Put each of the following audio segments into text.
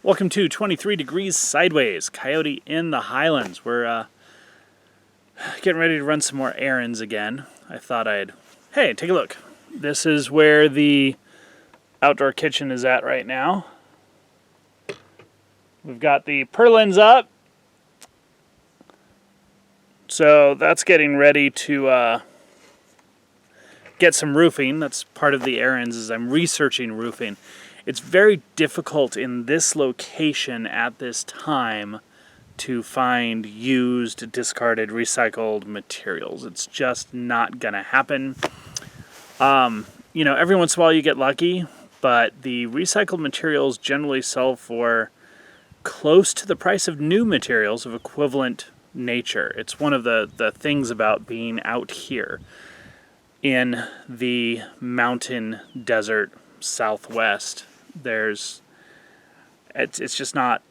Welcome to 23 Degrees Sideways, Coyote in the Highlands. We're getting ready to run some more errands again. I thought hey, take a look. This is where the outdoor kitchen is at right now. We've got the purlins up. So that's getting ready to get some roofing. That's part of the errands, is I'm researching roofing. It's very difficult in this location at this time to find used, discarded, recycled materials. It's just not going to happen. Every once in a while you get lucky, but the recycled materials generally sell for close to the price of new materials of equivalent nature. It's one of the things about being out here in the mountain desert Southwest. There's not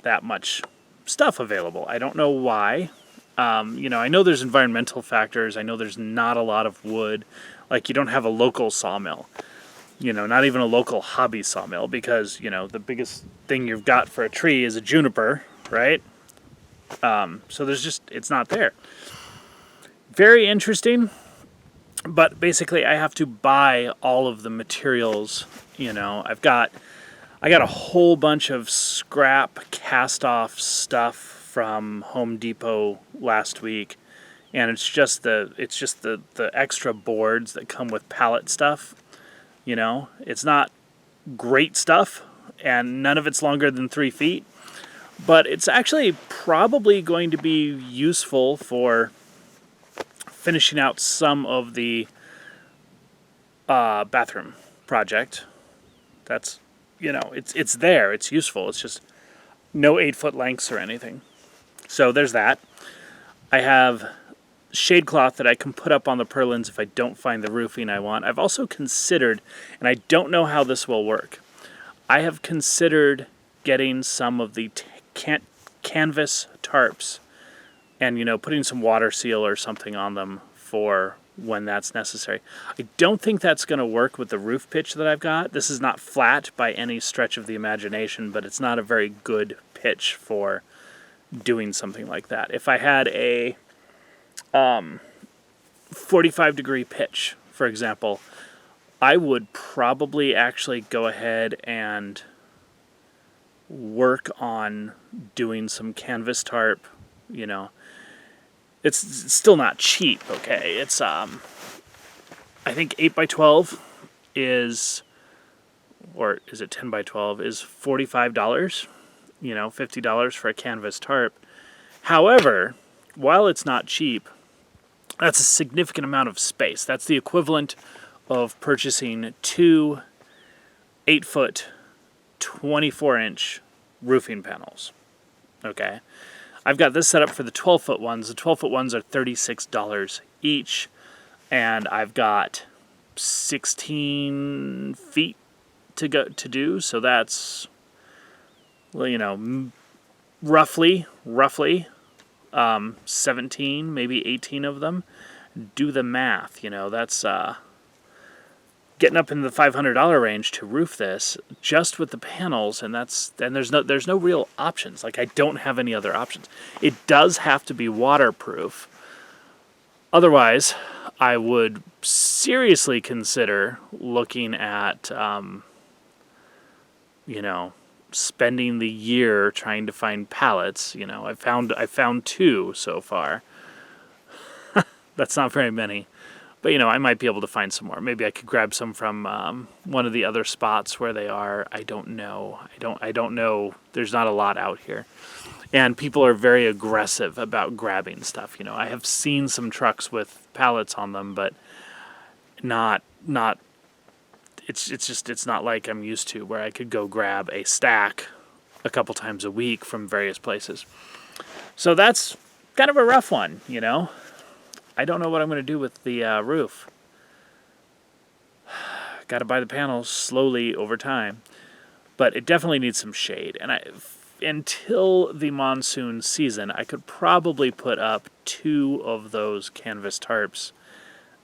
that much stuff available. I don't know why. I know there's environmental factors. I know there's not a lot of wood. Like, you don't have a local sawmill. Not even a local hobby sawmill, because, the biggest thing you've got for a tree is a juniper, right? So it's not there. Very interesting. But basically, I have to buy all of the materials. I got a whole bunch of scrap cast-off stuff from Home Depot last week, and it's just the extra boards that come with pallet stuff. It's not great stuff, and none of it's longer than 3 feet, but it's actually probably going to be useful for finishing out some of the bathroom project. That's, it's there, it's useful. It's just no 8-foot lengths or anything. So there's that. I have shade cloth that I can put up on the purlins if I don't find the roofing I want. I've also considered, and I don't know how this will work, I have considered getting some of the canvas tarps and, putting some water seal or something on them for when that's necessary. I don't think that's going to work with the roof pitch that I've got. This is not flat by any stretch of the imagination, but it's not a very good pitch for doing something like that. If I had a 45-degree pitch, for example, I would probably actually go ahead and work on doing some canvas tarp. It's still not cheap, okay? It's, I think 8 by 12 is, or is it 10 by 12, is $45, $50 for a canvas tarp. However, while it's not cheap, that's a significant amount of space. That's the equivalent of purchasing 2 8-foot, 24-inch roofing panels, okay? I've got this set up for the 12-foot ones. The 12-foot ones are $36 each, and I've got 16 feet to do. So that's, roughly 17, maybe 18 of them. Do the math. That's getting up into the $500 range to roof this just with the panels, and there's no real options. Like, I don't have any other options. It does have to be waterproof. Otherwise, I would seriously consider looking at spending the year trying to find pallets. I found 2 so far. That's not very many. But, I might be able to find some more. Maybe I could grab some from one of the other spots where they are. I don't know. I don't know. There's not a lot out here. And people are very aggressive about grabbing stuff. I have seen some trucks with pallets on them, but not it's not like I'm used to, where I could go grab a stack a couple times a week from various places. So that's kind of a rough one, I don't know what I'm going to do with the roof. Got to buy the panels slowly over time. But it definitely needs some shade. And until the monsoon season, I could probably put up 2 of those canvas tarps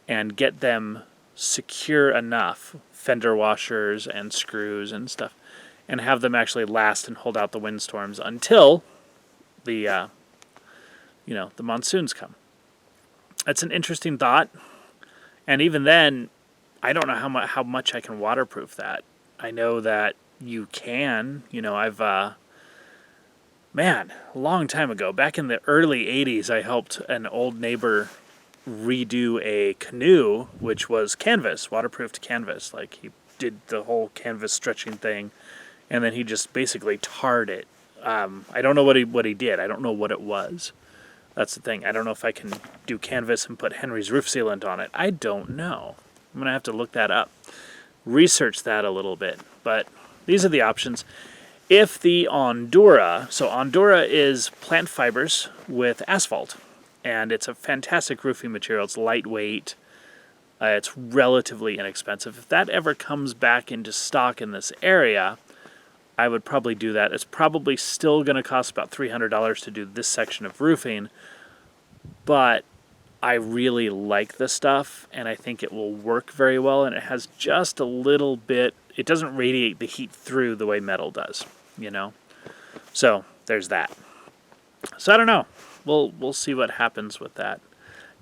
and get them secure enough, fender washers and screws and stuff, and have them actually last and hold out the windstorms until the the monsoons come. That's an interesting thought, and even then, I don't know how much I can waterproof that. I know that you can. I've a long time ago, back in the early '80s, I helped an old neighbor redo a canoe, which was canvas, waterproofed canvas. Like, he did the whole canvas stretching thing, and then he just basically tarred it. I don't know what he did. I don't know what it was. That's the thing. I don't know if I can do canvas and put Henry's roof sealant on it. I don't know. I'm going to have to look that up. Research that a little bit. But these are the options. If the Ondura, so Ondura is plant fibers with asphalt, and it's a fantastic roofing material. It's lightweight. It's relatively inexpensive. If that ever comes back into stock in this area, I would probably do that. It's probably still going to cost about $300 to do this section of roofing, but I really like the stuff, and I think it will work very well, and it has just a little bit, it doesn't radiate the heat through the way metal does, So there's that. So I don't know. We'll see what happens with that.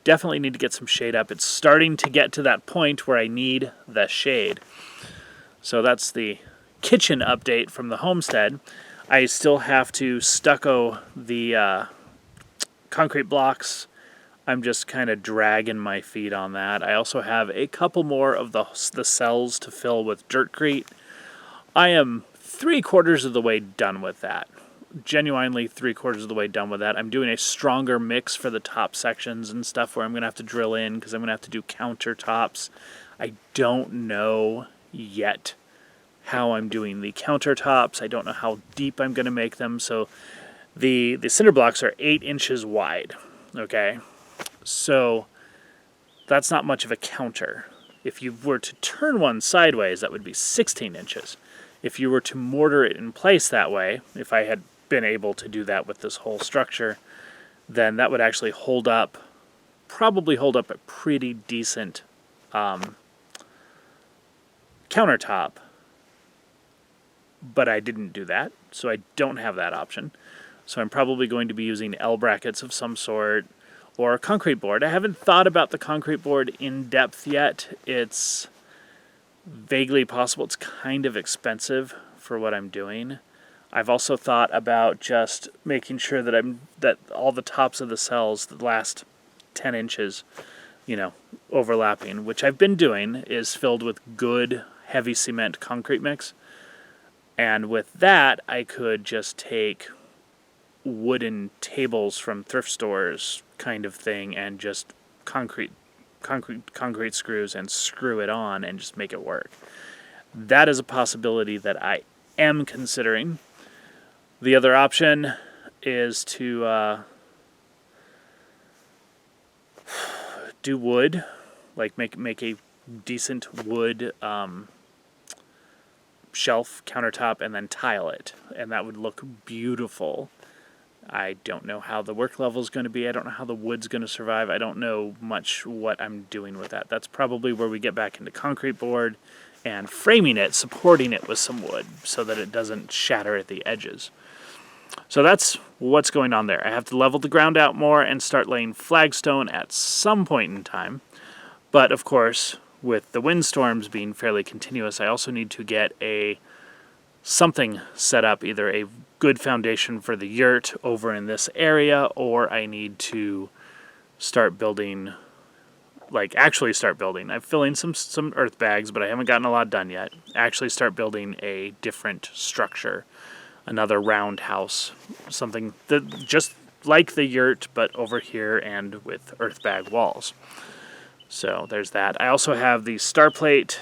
Definitely need to get some shade up. It's starting to get to that point where I need the shade. So that's the kitchen update from the Homestead. I still have to stucco the concrete blocks. I'm just kind of dragging my feet on that. I also have a couple more of the cells to fill with Dirtcrete. I am 3/4 of the way done with that. Genuinely 3/4 of the way done with that. I'm doing a stronger mix for the top sections and stuff where I'm going to have to drill in because I'm going to have to do countertops. I don't know yet how I'm doing the countertops. I don't know how deep I'm going to make them. So the cinder blocks are 8 inches wide. Okay, so that's not much of a counter. If you were to turn one sideways, that would be 16 inches. If you were to mortar it in place that way, if I had been able to do that with this whole structure, then that would actually probably hold up a pretty decent countertop. But I didn't do that, so I don't have that option. So I'm probably going to be using L brackets of some sort or a concrete board. I haven't thought about the concrete board in depth yet. It's vaguely possible. It's kind of expensive for what I'm doing. I've also thought about just making sure that all the tops of the cells, the last 10 inches, overlapping, which I've been doing, is filled with good heavy cement concrete mix. And with that, I could just take wooden tables from thrift stores kind of thing and just concrete screws and screw it on and just make it work. That is a possibility that I am considering. The other option is to do wood, like make a decent wood shelf countertop and then tile it, and that would look beautiful. I don't know how the work level is going to be. I don't know how the wood's going to survive. I don't know much what I'm doing with that. That's probably where we get back into concrete board and framing it, supporting it with some wood so that it doesn't shatter at the edges. So that's what's going on there. I have to level the ground out more and start laying flagstone at some point in time. But of course, with the windstorms being fairly continuous, I also need to get something set up, either a good foundation for the yurt over in this area, or I need to start building, actually start building. I'm filling some earth bags, but I haven't gotten a lot done yet. Actually start building a different structure, another roundhouse, something that just like the yurt, but over here and with earth bag walls. So there's that. I also have the Starplate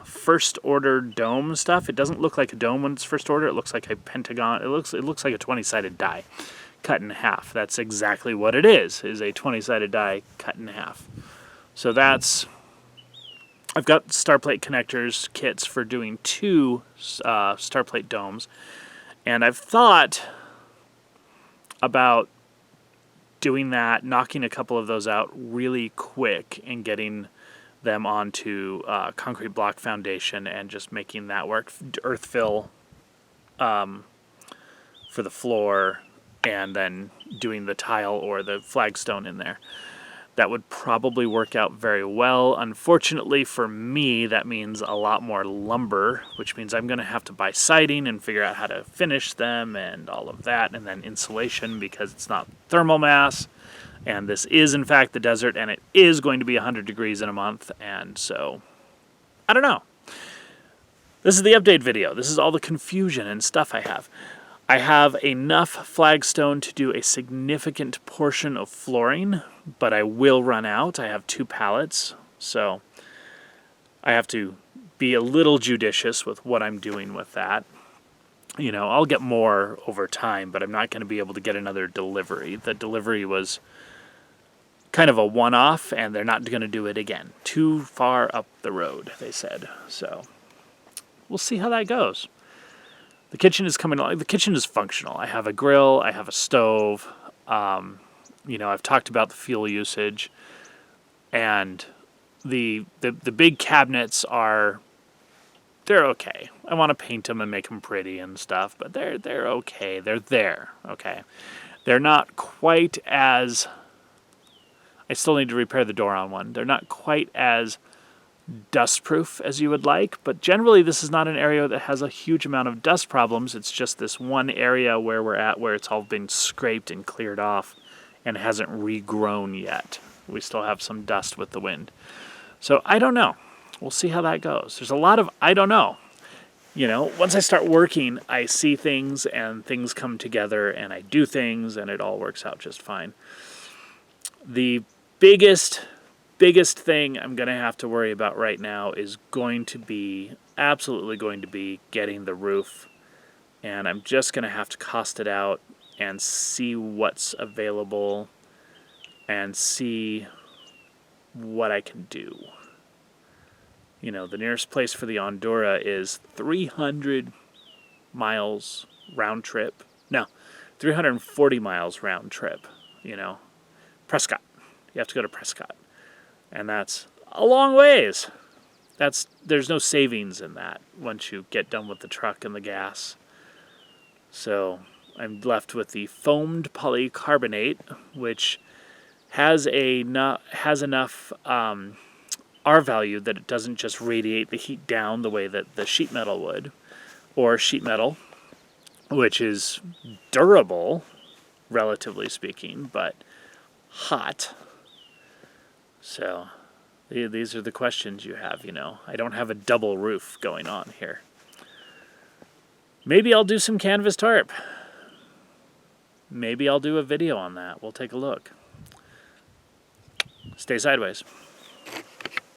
first order dome stuff. It doesn't look like a dome when it's first order. It looks like a pentagon. It looks like a 20-sided die cut in half. That's exactly what it is a 20-sided die cut in half. So I've got Starplate connectors kits for doing 2 Starplate domes, and I've thought about doing that, knocking a couple of those out really quick and getting them onto concrete block foundation and just making that work. Earth fill for the floor and then doing the tile or the flagstone in there. That would probably work out very well. Unfortunately for me, that means a lot more lumber, which means I'm going to have to buy siding and figure out how to finish them and all of that, and then insulation because it's not thermal mass. And this is, in fact, the desert, and it is going to be 100 degrees in a month, and so, I don't know. This is the update video. This is all the confusion and stuff I have. I have enough flagstone to do a significant portion of flooring, but I will run out. I have 2 pallets, so I have to be a little judicious with what I'm doing with that. You know, I'll get more over time, but I'm not going to be able to get another delivery. The delivery was kind of a one-off, and they're not going to do it again. Too far up the road, they said. So we'll see how that goes. The kitchen is coming along. The kitchen is functional. I have a grill. I have a stove. You know, I've talked about the fuel usage, and the big cabinets are, they're okay. I want to paint them and make them pretty and stuff, but they're okay. They're there. Okay, they're not quite as. I still need to repair the door on one. They're not quite as dust-proof as you would like, but generally this is not an area that has a huge amount of dust problems. It's just this one area where we're at where it's all been scraped and cleared off and hasn't regrown yet. We still have some dust with the wind. So I don't know. We'll see how that goes. There's a lot of I don't know. You know, once I start working, I see things and things come together and I do things and it all works out just fine. The biggest thing I'm going to have to worry about right now is going to be, absolutely going to be, getting the roof. And I'm just going to have to cost it out and see what's available and see what I can do. You know, the nearest place for the Ondura is 300 miles round trip. No, 340 miles round trip, you know. Prescott. You have to go to Prescott. And that's a long ways. There's no savings in that once you get done with the truck and the gas. So I'm left with the foamed polycarbonate, which has enough R value that it doesn't just radiate the heat down the way that the sheet metal would, or sheet metal, which is durable, relatively speaking, but hot. So these are the questions you have, you know. I don't have a double roof going on here. Maybe I'll do some canvas tarp. Maybe I'll do a video on that. We'll take a look. Stay sideways.